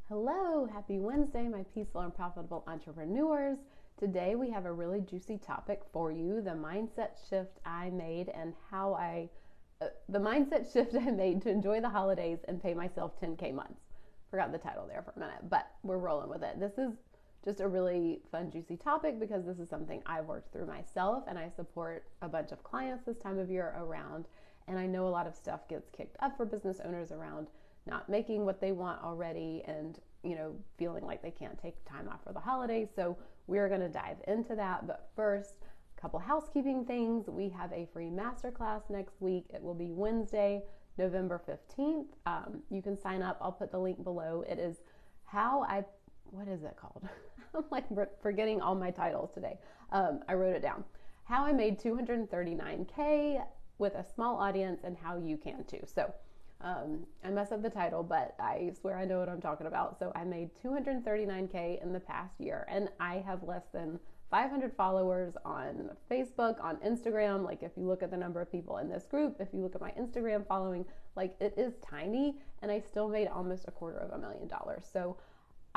Hello, happy Wednesday, my peaceful and profitable entrepreneurs. Today we have a really juicy topic for you, the mindset shift I made and how the mindset shift I made to enjoy the holidays and pay myself 10K months. Forgot the title there for a minute, but we're rolling with it. This is just a really fun, juicy topic because this is something I've worked through myself, and I support a bunch of clients this time of year around, and I know a lot of stuff gets kicked up for business owners around not making what they want already and feeling like they can't take time off for the holidays. So we're going to dive into that, but first, a couple housekeeping things. We have a free masterclass next week. It will be Wednesday, November 15th. You can sign up. I'll put the link below. It is what is it called? I'm like forgetting all my titles today. I wrote it down. How I made 239K with a small audience and how you can too. So I mess up the title, but I swear I know what I'm talking about. So I made 239K in the past year, and I have less than 500 followers on Facebook, on Instagram. Like if you look at the number of people in this group, if you look at my Instagram following, like it is tiny, and I still made almost $250,000. So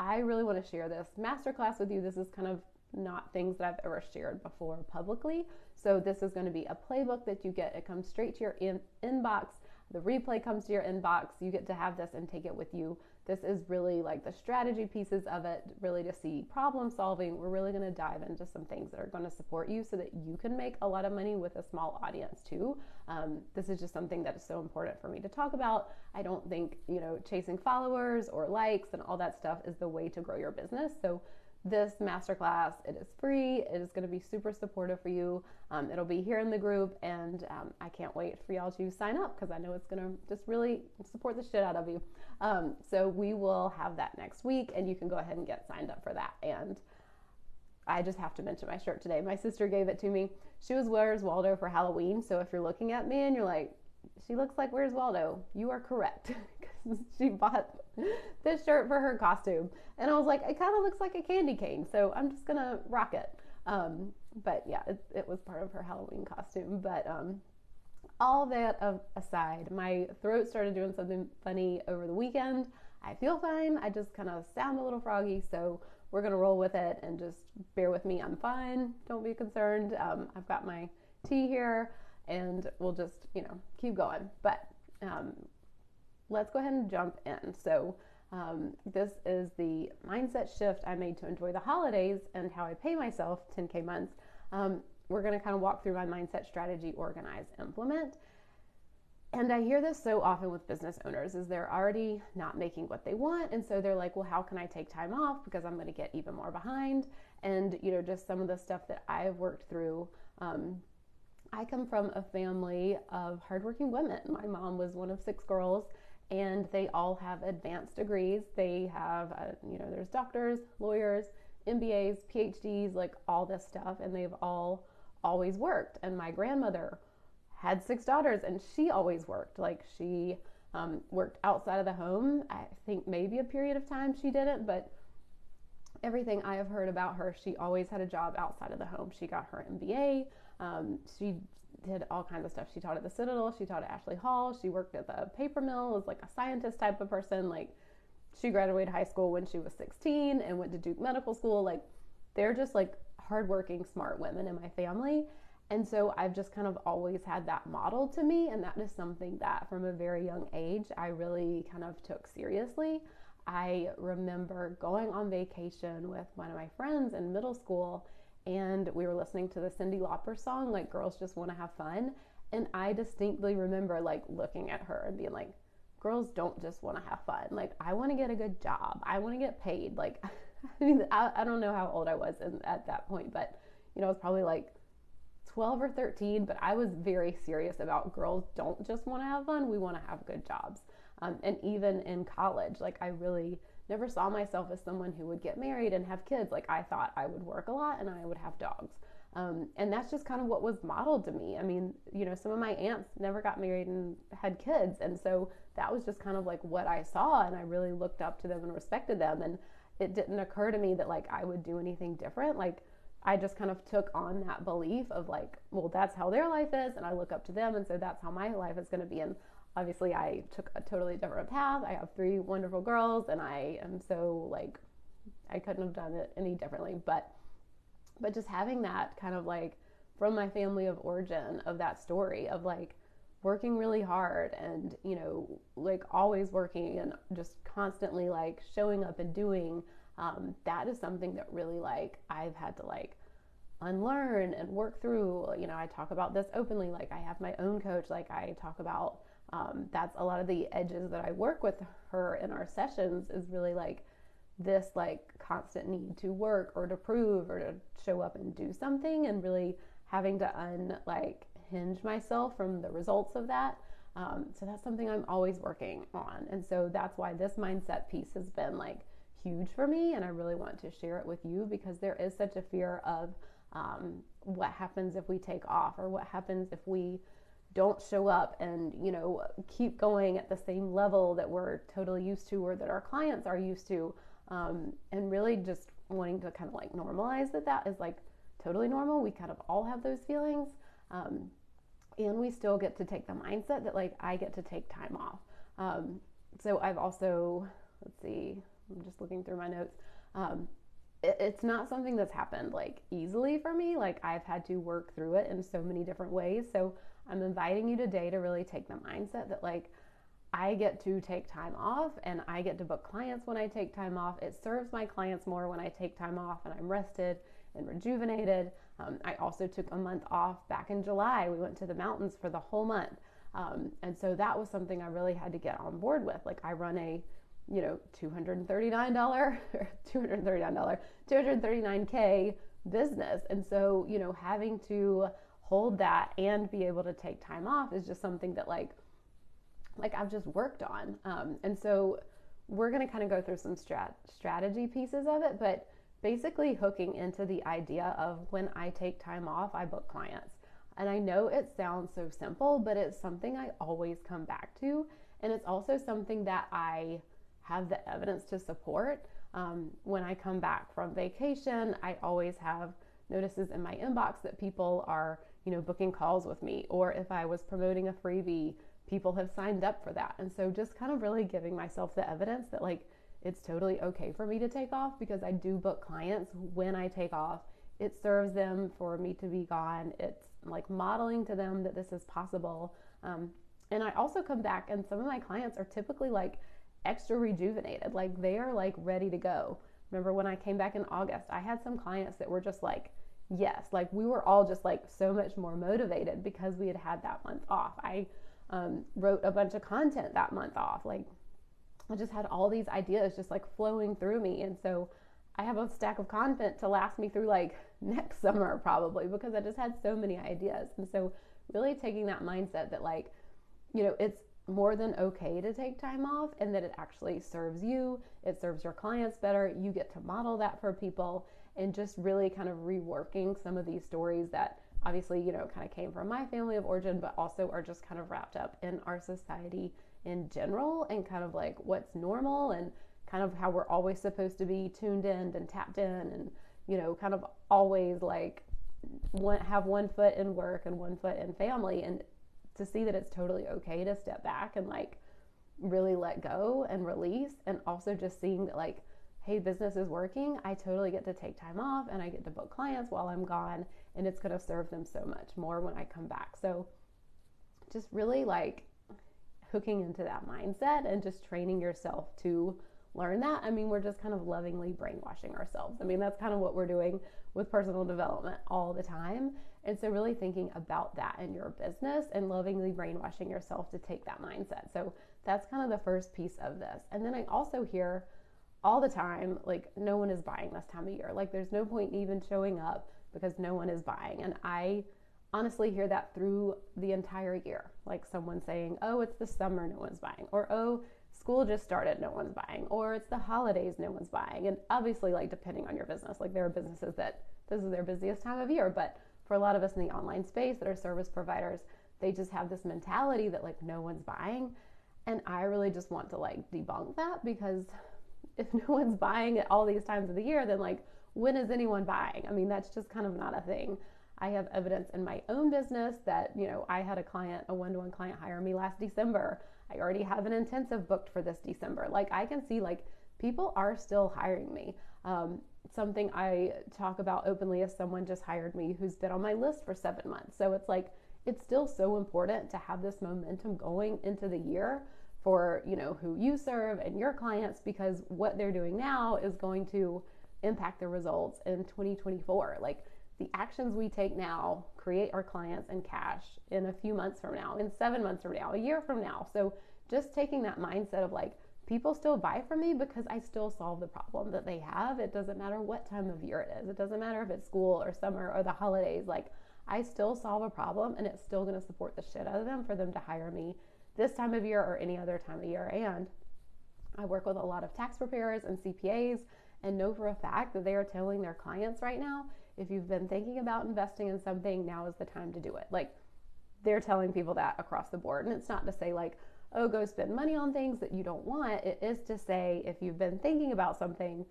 I really want to share this masterclass with you. This is kind of not things that I've ever shared before publicly. So this is going to be a playbook that you get. It comes straight to your inbox. The replay comes to your inbox. You get to have this and take it with you. This is really like the strategy pieces of it, really to see problem solving. We're really going to dive into some things that are going to support you so that you can make a lot of money with a small audience too. This is just something that is so important for me to talk about. I don't think, chasing followers or likes and all that stuff is the way to grow your business. So this masterclass, it is free. It is going to be super supportive for you. It'll be here in the group, and I can't wait for y'all to sign up because I know it's going to just really support the shit out of you. So we will have that next week, and you can go ahead and get signed up for that. And I just have to mention my shirt today. My sister gave it to me. She was Where's Waldo for Halloween. So if you're looking at me and you're like, she looks like Where's Waldo, you are correct. She bought this shirt for her costume, and I was like, it kind of looks like a candy cane, so I'm just gonna rock it. But yeah, it was part of her Halloween costume. But all that aside, my throat started doing something funny over the weekend. I feel fine. I just kind of sound a little froggy, so we're gonna roll with it and just bear with me. I'm fine. Don't be concerned. I've got my tea here, and we'll just keep going. But let's go ahead and jump in. So this is the mindset shift I made to enjoy the holidays and how I pay myself 10K months. We're going to kind of walk through my mindset strategy, organize, implement. And I hear this so often with business owners is they're already not making what they want. And so they're like, well, how can I take time off because I'm going to get even more behind? And, just some of the stuff that I've worked through. I come from a family of hardworking women. My mom was one of 6 girls, and they all have advanced degrees. They have, there's doctors, lawyers, MBAs, PhDs, like all this stuff, and they've all always worked. And my grandmother had 6 daughters, and she always worked. Like she worked outside of the home. I think maybe a period of time she didn't, but everything I have heard about her, she always had a job outside of the home. She got her MBA. She did all kinds of stuff. She taught at the Citadel. She taught at Ashley Hall. She worked at the paper mill as like a scientist type of person. Like she graduated high school when she was 16 and went to Duke Medical School. Like they're just like hardworking, smart women in my family. And so I've just kind of always had that model to me. And that is something that from a very young age, I really kind of took seriously. I remember going on vacation with one of my friends in middle school, and we were listening to the Cyndi Lauper song, like Girls Just Want to Have Fun. And I distinctly remember like looking at her and being like, girls don't just want to have fun. Like I want to get a good job. I want to get paid. Like, I don't know how old I was at that point, but I was probably like 12 or 13, but I was very serious about girls don't just want to have fun. We want to have good jobs. And even in college, like I really never saw myself as someone who would get married and have kids. Like I thought I would work a lot and I would have dogs. And that's just kind of what was modeled to me. I mean, some of my aunts never got married and had kids. And so that was just kind of like what I saw. And I really looked up to them and respected them. And it didn't occur to me that like I would do anything different. Like I just kind of took on that belief of like, well, that's how their life is. And I look up to them. And so that's how my life is going to be. And obviously I took a totally different path. I have 3 wonderful girls, and I am so like, I couldn't have done it any differently. But just having that kind of like from my family of origin of that story of like working really hard and, you know, like always working and just constantly like showing up and doing, that is something that really like I've had to like unlearn and work through. You know, I talk about this openly. Like I have my own coach, like I talk about, that's a lot of the edges that I work with her in our sessions is really like this like constant need to work or to prove or to show up and do something, and really having to hinge myself from the results of that. So that's something I'm always working on. And so that's why this mindset piece has been like huge for me. And I really want to share it with you because there is such a fear of what happens if we take off, or what happens if we don't show up and, you know, keep going at the same level that we're totally used to or that our clients are used to. And really just wanting to kind of like normalize that is like totally normal. We kind of all have those feelings. And we still get to take the mindset that like I get to take time off. So I've also, let's see, I'm just looking through my notes. It's not something that's happened like easily for me. Like I've had to work through it in so many different ways. So I'm inviting you today to really take the mindset that like I get to take time off and I get to book clients when I take time off. It serves my clients more when I take time off and I'm rested and rejuvenated. I also took a month off back in July. We went to the mountains for the whole month. And so that was something I really had to get on board with. Like I run a, you know, $239K business. And so, you know, having to hold that and be able to take time off is just something that like I've just worked on. And so we're going to kind of go through some strategy pieces of it, but basically hooking into the idea of when I take time off, I book clients. And I know it sounds so simple, but it's something I always come back to. And it's also something that I have the evidence to support. When I come back from vacation, I always have notices in my inbox that people are, you know, booking calls with me. Or if I was promoting a freebie, people have signed up for that. And so just kind of really giving myself the evidence that like it's totally okay for me to take off, because I do book clients when I take off. It serves them for me to be gone. It's like modeling to them that this is possible. And I also come back and some of my clients are typically like extra rejuvenated. Like they are like ready to go. Remember when I came back in August, I had some clients that were just like, yes, like we were all just like so much more motivated because we had had that month off. I wrote a bunch of content that month off. Like I just had all these ideas just like flowing through me. And so I have a stack of content to last me through like next summer probably, because I just had so many ideas. And so really taking that mindset that like, you know, it's more than okay to take time off, and that it actually serves you, it serves your clients better. You get to model that for people, and just really kind of reworking some of these stories that obviously, you know, kind of came from my family of origin, but also are just kind of wrapped up in our society in general, and kind of like what's normal and kind of how we're always supposed to be tuned in and tapped in, and, you know, kind of always like have one foot in work and one foot in family, and to see that it's totally okay to step back and like really let go and release. And also just seeing that like, hey, business is working. I totally get to take time off and I get to book clients while I'm gone, and it's going to serve them so much more when I come back. So just really like hooking into that mindset and just training yourself to learn that. I mean, we're just kind of lovingly brainwashing ourselves. I mean, that's kind of what we're doing with personal development all the time. And so really thinking about that in your business and lovingly brainwashing yourself to take that mindset. So that's kind of the first piece of this. And then I also hear all the time, like, no one is buying this time of year. Like, there's no point in even showing up because no one is buying. And I honestly hear that through the entire year. Like someone saying, oh, it's the summer, no one's buying. Or, oh, school just started, no one's buying. Or it's the holidays, no one's buying. And obviously, like, depending on your business, like there are businesses that this is their busiest time of year. But for a lot of us in the online space that are service providers, they just have this mentality that like no one's buying. And I really just want to like debunk that, because if no one's buying at all these times of the year, then like when is anyone buying? I mean, that's just kind of not a thing. I have evidence in my own business that, I had a one-to-one client hire me last December. I already have an intensive booked for this December. Like, I can see like people are still hiring me. Something I talk about openly is someone just hired me who's been on my list for 7 months. So it's like, it's still so important to have this momentum going into the year for, who you serve and your clients, because what they're doing now is going to impact the results in 2024. Like, the actions we take now create our clients and cash in a few months from now, in 7 months from now, a year from now. So just taking that mindset of like, people still buy from me because I still solve the problem that they have. It doesn't matter what time of year it is. It doesn't matter if it's school or summer or the holidays. Like, I still solve a problem, and it's still going to support the shit out of them for them to hire me this time of year or any other time of year. And I work with a lot of tax preparers and CPAs, and know for a fact that they are telling their clients right now, if you've been thinking about investing in something, now is the time to do it. Like, they're telling people that across the board. And it's not to say like, oh, go spend money on things that you don't want. It is to say, if you've been thinking about something,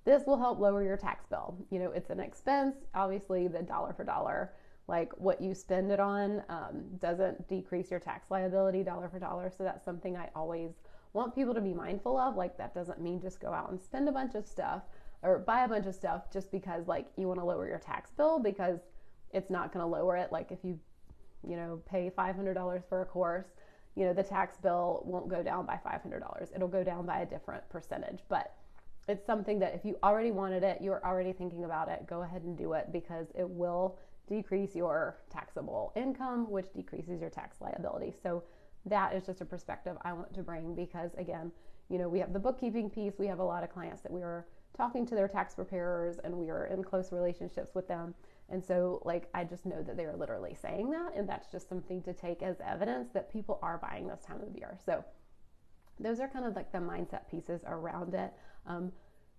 this will help lower your tax bill. It's an expense. Obviously, the dollar for dollar, like what you spend it on, doesn't decrease your tax liability dollar for dollar. So that's something I always want people to be mindful of. Like, that doesn't mean just go out and spend a bunch of stuff or buy a bunch of stuff just because like you want to lower your tax bill, because it's not going to lower it. Like, if you pay $500 for a course, the tax bill won't go down by $500. It'll go down by a different percentage. But it's something that if you already wanted it, you're already thinking about it, go ahead and do it, because it will decrease your taxable income, which decreases your tax liability. So that is just a perspective I want to bring, because again, we have the bookkeeping piece. We have a lot of clients that we are talking to their tax preparers, and we are in close relationships with them. And so like, I just know that they're literally saying that, and that's just something to take as evidence that people are buying this time of year. So those are kind of like the mindset pieces around it.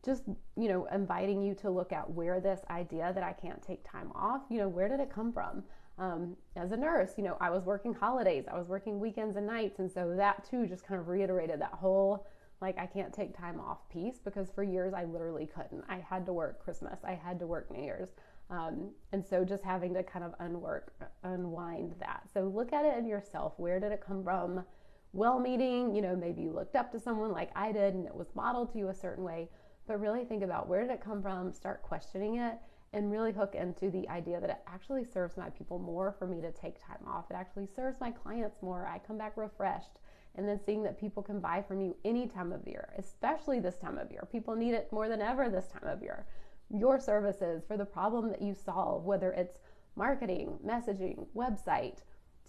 Just, inviting you to look at where this idea that I can't take time off, where did it come from? As a nurse, I was working holidays, I was working weekends and nights. And so that too just kind of reiterated that whole, like, I can't take time off piece, because for years I literally couldn't. I had to work Christmas, I had to work New Year's. And so just having to kind of unwind that. So look at it in yourself. Where did it come from? Well, meaning, maybe you looked up to someone like I did and it was modeled to you a certain way, but really think about, where did it come from? Start questioning it, and really hook into the idea that it actually serves my people more for me to take time off. It actually serves my clients more. I come back refreshed. And then seeing that people can buy from you any time of year, especially this time of year. People need it more than ever this time of year. Your services for the problem that you solve, whether it's marketing, messaging, website,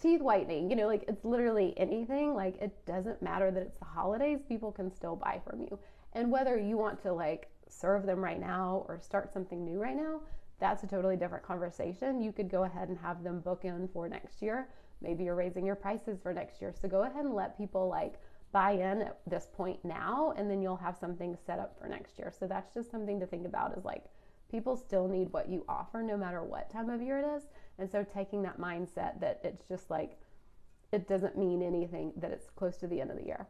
teeth whitening, like, it's literally anything. Like, it doesn't matter that it's the holidays, people can still buy from you. And whether you want to like serve them right now or start something new right now, that's a totally different conversation. You could go ahead and have them book in for next year. Maybe you're raising your prices for next year. So go ahead and let people like buy in at this point now, and then you'll have something set up for next year. So that's just something to think about, is like, people still need what you offer no matter what time of year it is. And so taking that mindset that it's just like, it doesn't mean anything that it's close to the end of the year.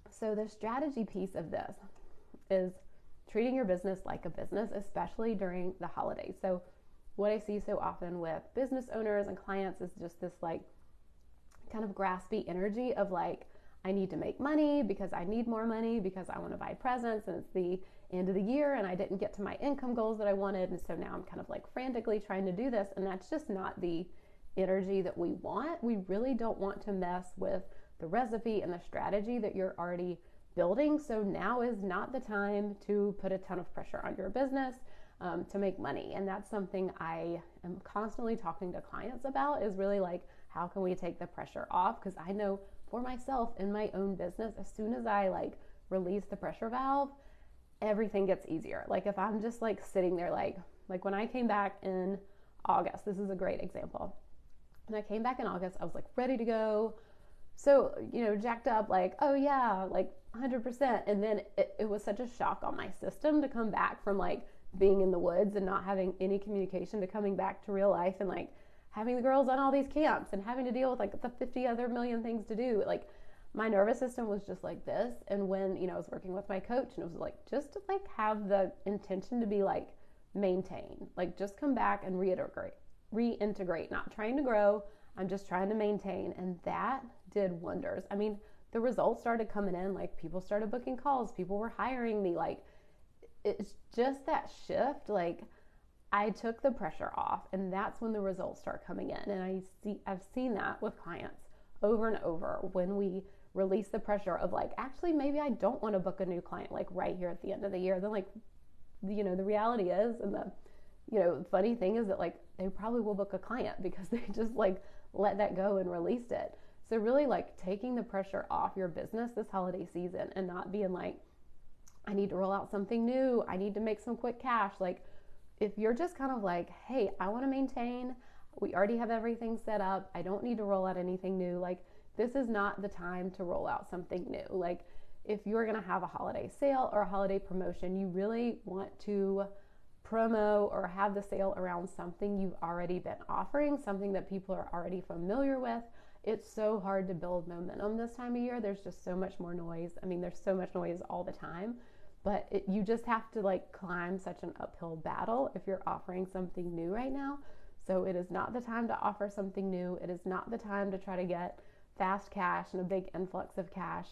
So the strategy piece of this is treating your business like a business, especially during the holidays. So what I see so often with business owners and clients is just this like kind of graspy energy of like, I need to make money because I need more money because I want to buy presents, and it's the end of the year and I didn't get to my income goals that I wanted. And so now I'm kind of like frantically trying to do this. And that's just not the energy that we want. We really don't want to mess with the recipe and the strategy that you're already building. So now is not the time to put a ton of pressure on your business to make money. And that's something I am constantly talking to clients about, is really like, how can we take the pressure off? Because I know for myself in my own business, as soon as I like release the pressure valve, everything gets easier. Like, if I'm just like sitting there, like when I came back in August, this is a great example. When I came back in August, I was like ready to go. So, jacked up, like, oh yeah, like 100%. And then it was such a shock on my system to come back from like being in the woods and not having any communication to coming back to real life, and like having the girls on all these camps and having to deal with like the 50 other million things to do. Like, my nervous system was just like this. And when, I was working with my coach, and it was like, just to like have the intention to be like maintain. Like, just come back and reintegrate, not trying to grow. I'm just trying to maintain. And that did wonders. I mean, the results started coming in, like people started booking calls, people were hiring me. Like, it's just that shift. Like, I took the pressure off, and that's when the results start coming in. And I've seen that with clients over and over when we release the pressure of like, actually, maybe I don't want to book a new client like right here at the end of the year. Then like, the reality is, and the funny thing is that like they probably will book a client because they just like let that go and released it. So really like taking the pressure off your business this holiday season and not being like, I need to roll out something new, I need to make some quick cash. Like, if you're just kind of like, hey, I want to maintain, we already have everything set up, I don't need to roll out anything new, like this is not the time to roll out something new. Like, if you're going to have a holiday sale or a holiday promotion, you really want to promo or have the sale around something you've already been offering, something that people are already familiar with. It's so hard to build momentum this time of year. There's just so much more noise. I mean, there's so much noise all the time, but you just have to like climb such an uphill battle if you're offering something new right now. So it is not the time to offer something new. It is not the time to try to get fast cash and a big influx of cash.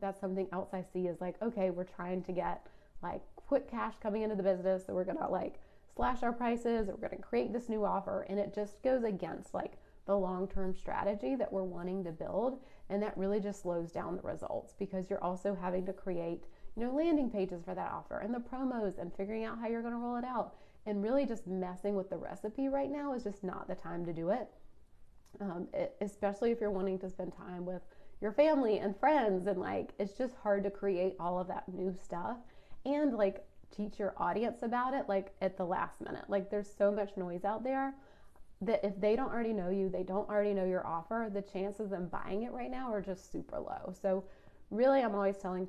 That's something else I see is like, okay, we're trying to get like quick cash coming into the business, so we're gonna like slash our prices, or we're gonna create this new offer, and it just goes against like the long-term strategy that we're wanting to build, and that really just slows down the results because you're also having to create, landing pages for that offer and the promos and figuring out how you're gonna roll it out, and really just messing with the recipe right now is just not the time to do it. Especially if you're wanting to spend time with your family and friends, and like it's just hard to create all of that new stuff and like teach your audience about it like at the last minute. Like, there's so much noise out there that if they don't already know you, they don't already know your offer, the chances of them buying it right now are just super low. So really, I'm always telling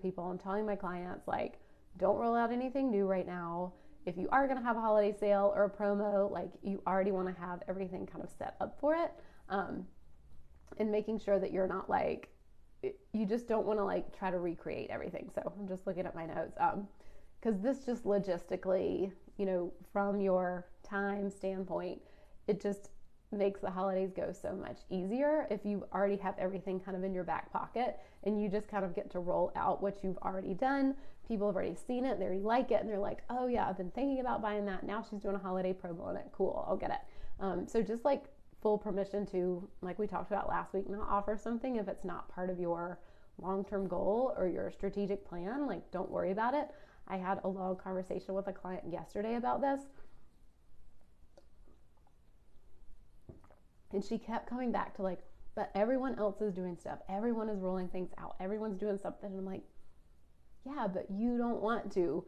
my clients, like, don't roll out anything new right now. If you are going to have a holiday sale or a promo, like, you already want to have everything kind of set up for it. And making sure that you're not like, you just don't want to like try to recreate everything. So I'm just looking at my notes, because this just logistically, from your time standpoint, it just makes the holidays go so much easier if you already have everything kind of in your back pocket and you just kind of get to roll out what you've already done. People have already seen it, they already like it, and they're like, oh yeah, I've been thinking about buying that, now she's doing a holiday promo on it, cool, I'll get it. So just like full permission to, like we talked about last week, not offer something if it's not part of your long-term goal or your strategic plan. Like, don't worry about it. I had a long conversation with a client yesterday about this, and she kept coming back to like, but everyone else is doing stuff, everyone is rolling things out, everyone's doing something. And I'm like, yeah, but you don't want to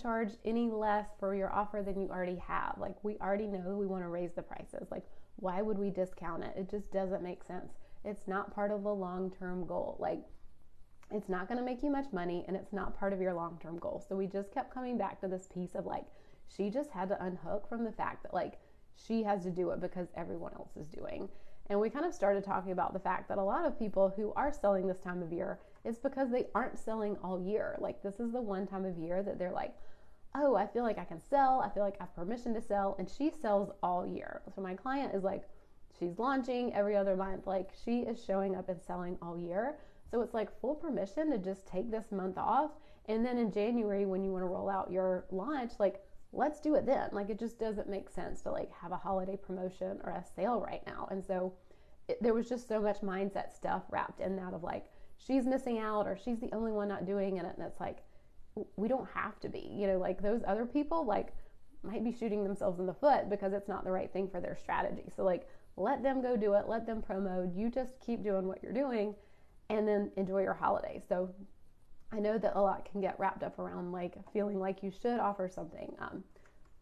charge any less for your offer than you already have. Like, we already know we want to raise the prices. Like, why would we discount it? It just doesn't make sense. It's not part of a long-term goal. Like, it's not going to make you much money, and it's not part of your long-term goal. So we just kept coming back to this piece of like, she just had to unhook from the fact that like she has to do it because everyone else is doing. And we kind of started talking about the fact that a lot of people who are selling this time of year, it's because they aren't selling all year. Like, this is the one time of year that they're like, oh, I feel like I can sell, I feel like I have permission to sell, and she sells all year. So my client is like, she's launching every other month, like she is showing up and selling all year. So it's like full permission to just take this month off, and then in January when you want to roll out your launch, like, let's do it then. Like, it just doesn't make sense to like have a holiday promotion or a sale right now. And so there was just so much mindset stuff wrapped in that of like, she's missing out or she's the only one not doing it. And it's like, we don't have to be, like those other people like might be shooting themselves in the foot because it's not the right thing for their strategy. So like, let them go do it, let them promote, you just keep doing what you're doing and then enjoy your holiday. So I know that a lot can get wrapped up around like feeling like you should offer something.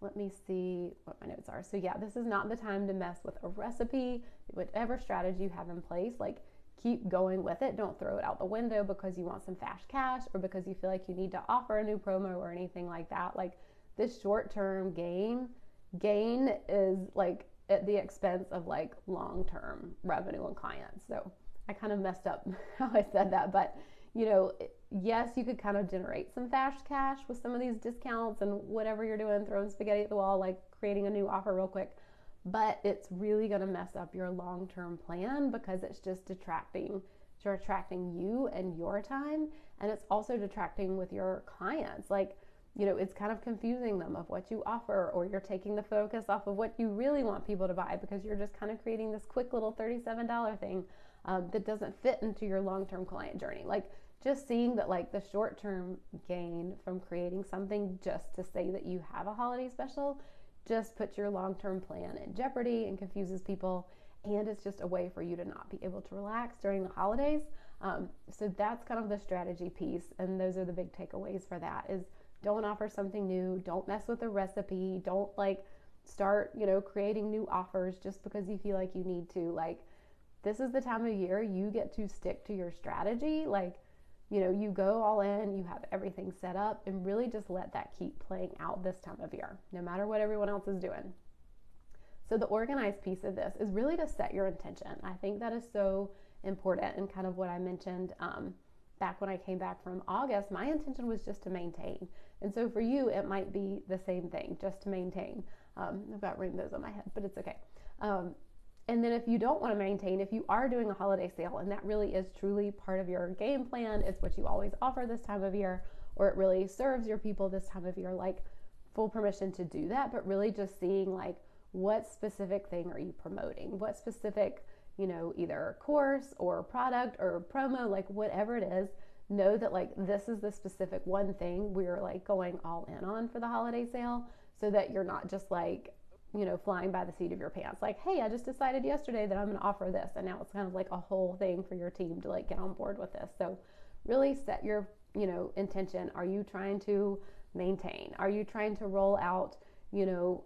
Let me see what my notes are. So yeah, this is not the time to mess with a recipe, whatever strategy you have in place, like keep going with it. Don't throw it out the window because you want some fast cash or because you feel like you need to offer a new promo or anything like that. Like, this short-term gain is like at the expense of like long-term revenue and clients. So I kind of messed up how I said that, but yes, you could kind of generate some fast cash with some of these discounts and whatever you're doing, throwing spaghetti at the wall, like creating a new offer real quick. But it's really going to mess up your long-term plan because it's just detracting. You're attracting you and your time, and it's also detracting with your clients. Like, it's kind of confusing them of what you offer, or you're taking the focus off of what you really want people to buy because you're just kind of creating this quick little $37 thing that doesn't fit into your long-term client journey. Like, just seeing that, like, the short-term gain from creating something just to say that you have a holiday special just puts your long-term plan in jeopardy and confuses people, and it's just a way for you to not be able to relax during the holidays. So that's kind of the strategy piece, and those are the big takeaways for that is don't offer something new, don't mess with the recipe, don't like start, creating new offers just because you feel like you need to. Like, this is the time of year you get to stick to your strategy. Like, you go all in, you have everything set up, and really just let that keep playing out this time of year, no matter what everyone else is doing. So the organized piece of this is really to set your intention. I think that is so important, and kind of what I mentioned back when I came back from August, my intention was just to maintain. And so for you, it might be the same thing, just to maintain. I've got rainbows on my head, but it's okay. And then if you don't want to maintain, if you are doing a holiday sale and that really is truly part of your game plan, it's what you always offer this time of year, or it really serves your people this time of year, like, full permission to do that, but really just seeing like what specific thing are you promoting, what specific, either course or product or promo, like whatever it is, know that like this is the specific one thing we're like going all in on for the holiday sale, so that you're not just like, flying by the seat of your pants. Like, hey, I just decided yesterday that I'm going to offer this. And now it's kind of like a whole thing for your team to like get on board with this. So really set your, intention. Are you trying to maintain? Are you trying to roll out,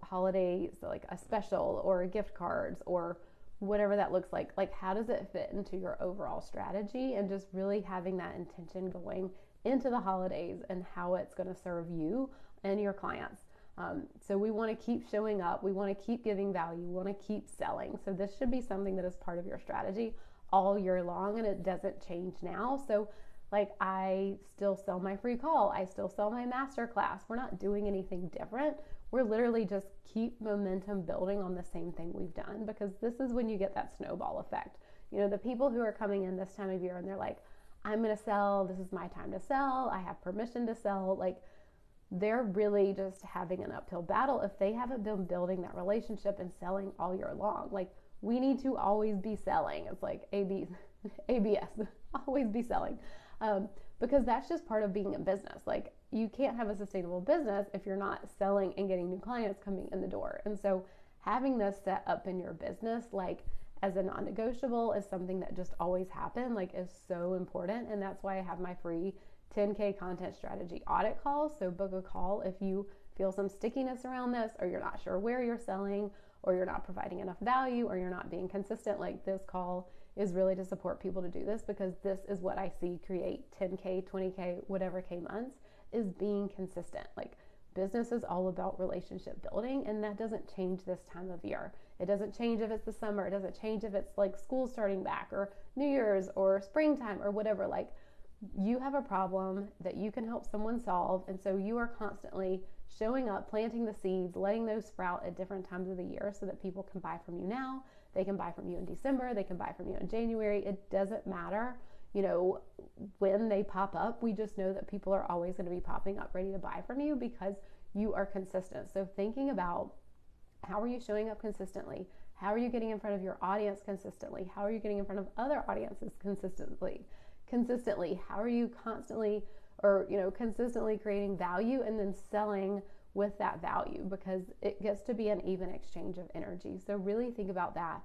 holidays, like a special or gift cards or whatever that looks like? Like, how does it fit into your overall strategy? And just really having that intention going into the holidays and how it's going to serve you and your clients. So we want to keep showing up. We want to keep giving value. We want to keep selling. So this should be something that is part of your strategy all year long, and it doesn't change now. So like, I still sell my free call. I still sell my masterclass. We're not doing anything different. We're literally just keep momentum building on the same thing we've done, because this is when you get that snowball effect. The people who are coming in this time of year and they're like, I'm going to sell. This is my time to sell. I have permission to sell. Like, they're really just having an uphill battle if they haven't been building that relationship and selling all year long. Like, we need to always be selling. It's like ABS, always be selling, because that's just part of being in business. Like, you can't have a sustainable business if you're not selling and getting new clients coming in the door. And so having this set up in your business, like as a non-negotiable, is something that just always happen, like is so important. And that's why I have my free 10K content strategy audit calls. So book a call if you feel some stickiness around this, or you're not sure where you're selling, or you're not providing enough value, or you're not being consistent. Like, this call is really to support people to do this, because this is what I see create 10K, 20K, whatever K months, is being consistent. Like, business is all about relationship building, and that doesn't change this time of year. It doesn't change if it's the summer. It doesn't change if it's like school starting back, or New Year's, or springtime, or whatever. Like, you have a problem that you can help someone solve, and so you are constantly showing up, planting the seeds, letting those sprout at different times of the year so that people can buy from you now. They can buy from you in December, they can buy from you in January. It doesn't matter, when they pop up. We just know that people are always going to be popping up ready to buy from you because you are consistent. So thinking about, how are you showing up consistently? How are you getting in front of your audience consistently? How are you getting in front of other audiences consistently? How are you constantly consistently creating value and then selling with that value, because it gets to be an even exchange of energy. So really think about that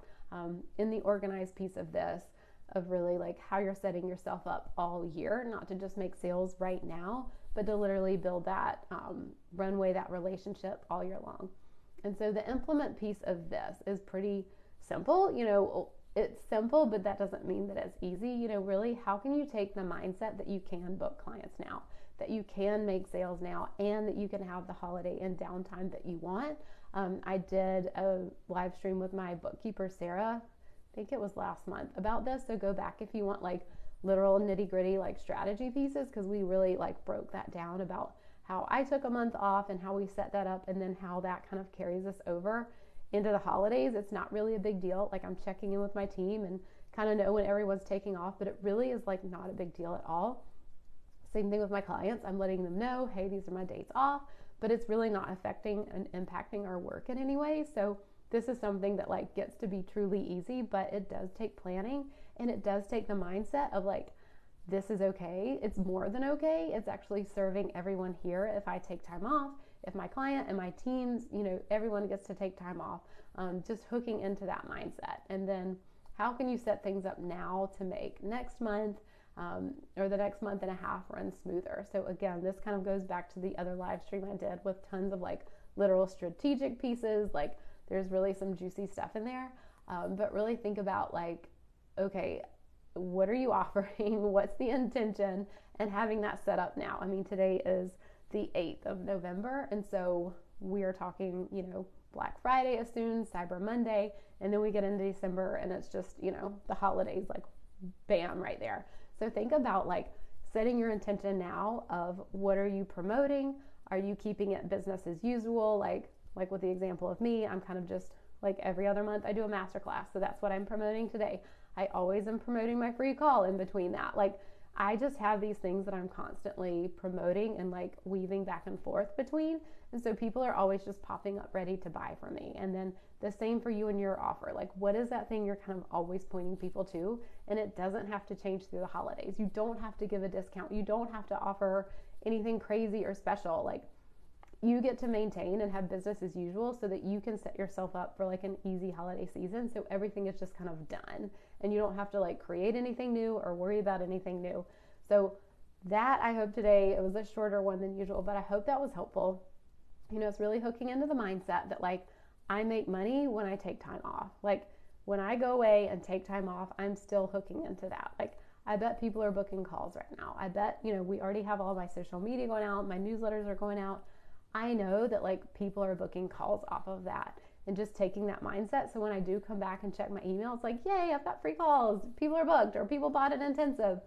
in the organized piece of this, of really like how you're setting yourself up all year, not to just make sales right now, but to literally build that runway, that relationship all year long. And so the implement piece of this is pretty simple. It's simple, but that doesn't mean that it's easy. Really, how can you take the mindset that you can book clients now, that you can make sales now, and that you can have the holiday and downtime that you want? I did a live stream with my bookkeeper, Sarah, I think it was last month, about this. So go back if you want like literal nitty gritty like strategy pieces, because we really like broke that down about how I took a month off and how we set that up, and then how that kind of carries us over into the holidays. It's not really a big deal. Like, I'm checking in with my team and kind of know when everyone's taking off, but it really is like not a big deal at all. Same thing with my clients. I'm letting them know, hey, these are my dates off, but it's really not affecting and impacting our work in any way. So this is something that like gets to be truly easy, but it does take planning, and it does take the mindset of like, this is okay. It's more than okay. It's actually serving everyone here if I take time off, if my client and my teams, everyone gets to take time off. Just hooking into that mindset. And then how can you set things up now to make next month or the next month and a half run smoother? So again, this kind of goes back to the other live stream I did with tons of like literal strategic pieces. Like, there's really some juicy stuff in there. But really think about like, okay, what are you offering? What's the intention? And having that set up now. I mean, today is the 8th of November. And so we are talking, Black Friday is soon, Cyber Monday, and then we get into December and it's just, the holidays, like bam, right there. So think about like setting your intention now of what are you promoting? Are you keeping it business as usual? Like with the example of me, I'm kind of just like every other month I do a masterclass. So that's what I'm promoting today. I always am promoting my free call in between that. Like, I just have these things that I'm constantly promoting and like weaving back and forth between. And so people are always just popping up ready to buy from me. And then the same for you and your offer. Like, what is that thing you're kind of always pointing people to? And it doesn't have to change through the holidays. You don't have to give a discount. You don't have to offer anything crazy or special. Like, you get to maintain and have business as usual so that you can set yourself up for like an easy holiday season. So everything is just kind of done and you don't have to like create anything new or worry about anything new. So that, I hope today, it was a shorter one than usual, but I hope that was helpful. It's really hooking into the mindset that like, I make money when I take time off. Like, when I go away and take time off, I'm still hooking into that. Like, I bet people are booking calls right now. I bet, we already have all my social media going out. My newsletters are going out. I know that like people are booking calls off of that and just taking that mindset. So when I do come back and check my email, it's like, yay, I've got free calls. People are booked or people bought an intensive.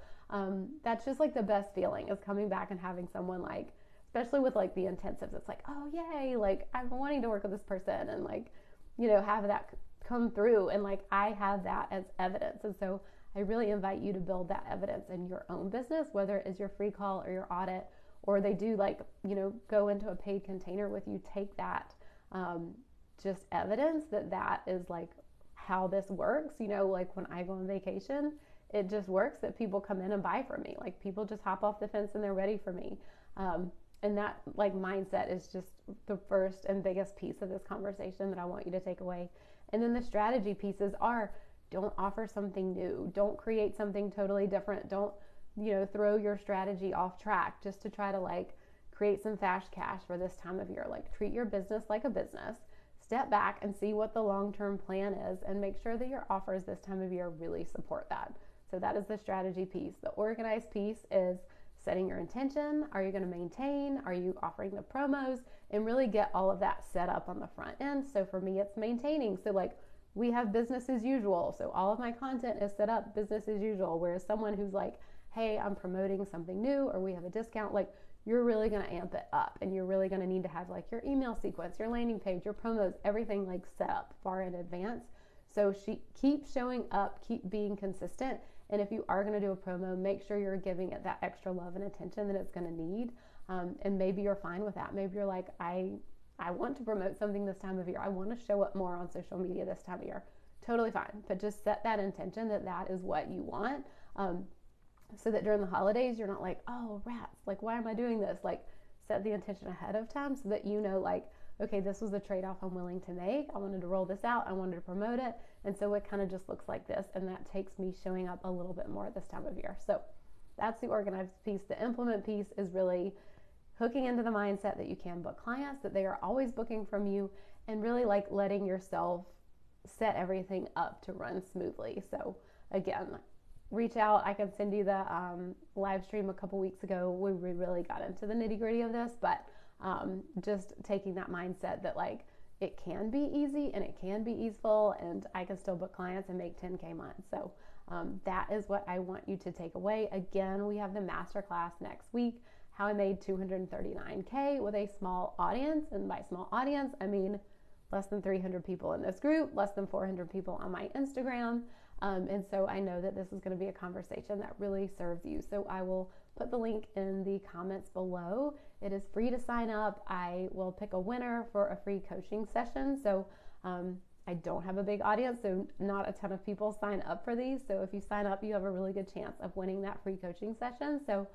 That's just like the best feeling, is coming back and having someone like, especially with like the intensives, it's like, oh yay, like I've been wanting to work with this person and like, have that come through. And like, I have that as evidence. And so I really invite you to build that evidence in your own business, whether it is your free call or your audit, or they do like, go into a paid container with you. Take that just evidence that is like how this works. Like when I go on vacation, it just works that people come in and buy from me. Like, people just hop off the fence and they're ready for me. And that like mindset is just the first and biggest piece of this conversation that I want you to take away. And then the strategy pieces are, don't offer something new. Don't create something totally different. Don't throw your strategy off track just to try to like create some fast cash for this time of year. Like, treat your business like a business. Step back and see what the long-term plan is, and make sure that your offers this time of year really support that. So that is the strategy piece. The organized piece is setting your intention. Are you going to maintain? Are you offering the promos? And really get all of that set up on the front end. So for me, it's maintaining. So like, we have business as usual. So all of my content is set up business as usual. Whereas someone who's like, hey, I'm promoting something new, or we have a discount, like, you're really going to amp it up, and you're really going to need to have like your email sequence, your landing page, your promos, everything like set up far in advance. So keep showing up, keep being consistent. And if you are going to do a promo, make sure you're giving it that extra love and attention that it's going to need. And maybe you're fine with that. Maybe you're like, I want to promote something this time of year. I want to show up more on social media this time of year. Totally fine. But just set that intention that is what you want. So that during the holidays, you're not like, oh, rats, like, why am I doing this? Like, set the intention ahead of time so that like, okay, this was the trade-off I'm willing to make. I wanted to roll this out. I wanted to promote it. And so it kind of just looks like this. And that takes me showing up a little bit more this time of year. So that's the organized piece. The implement piece is really hooking into the mindset that you can book clients, that they are always booking from you, and really like letting yourself set everything up to run smoothly. So again, reach out. I can send you the live stream a couple weeks ago. We really got into the nitty gritty of this, but just taking that mindset that like, it can be easy and it can be easeful, and I can still book clients and make 10K months. So that is what I want you to take away. Again, we have the masterclass next week, how I made $239K with a small audience. And by small audience, I mean less than 300 people in this group, less than 400 people on my Instagram. And so I know that this is going to be a conversation that really serves you. So I will put the link in the comments below. It is free to sign up. I will pick a winner for a free coaching session. So I don't have a big audience, so not a ton of people sign up for these. So if you sign up, you have a really good chance of winning that free coaching session. So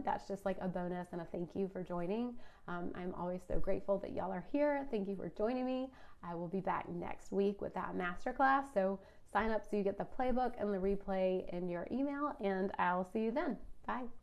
that's just like a bonus and a thank you for joining. I'm always so grateful that y'all are here. Thank you for joining me. I will be back next week with that masterclass. So sign up so you get the playbook and the replay in your email, and I'll see you then. Bye.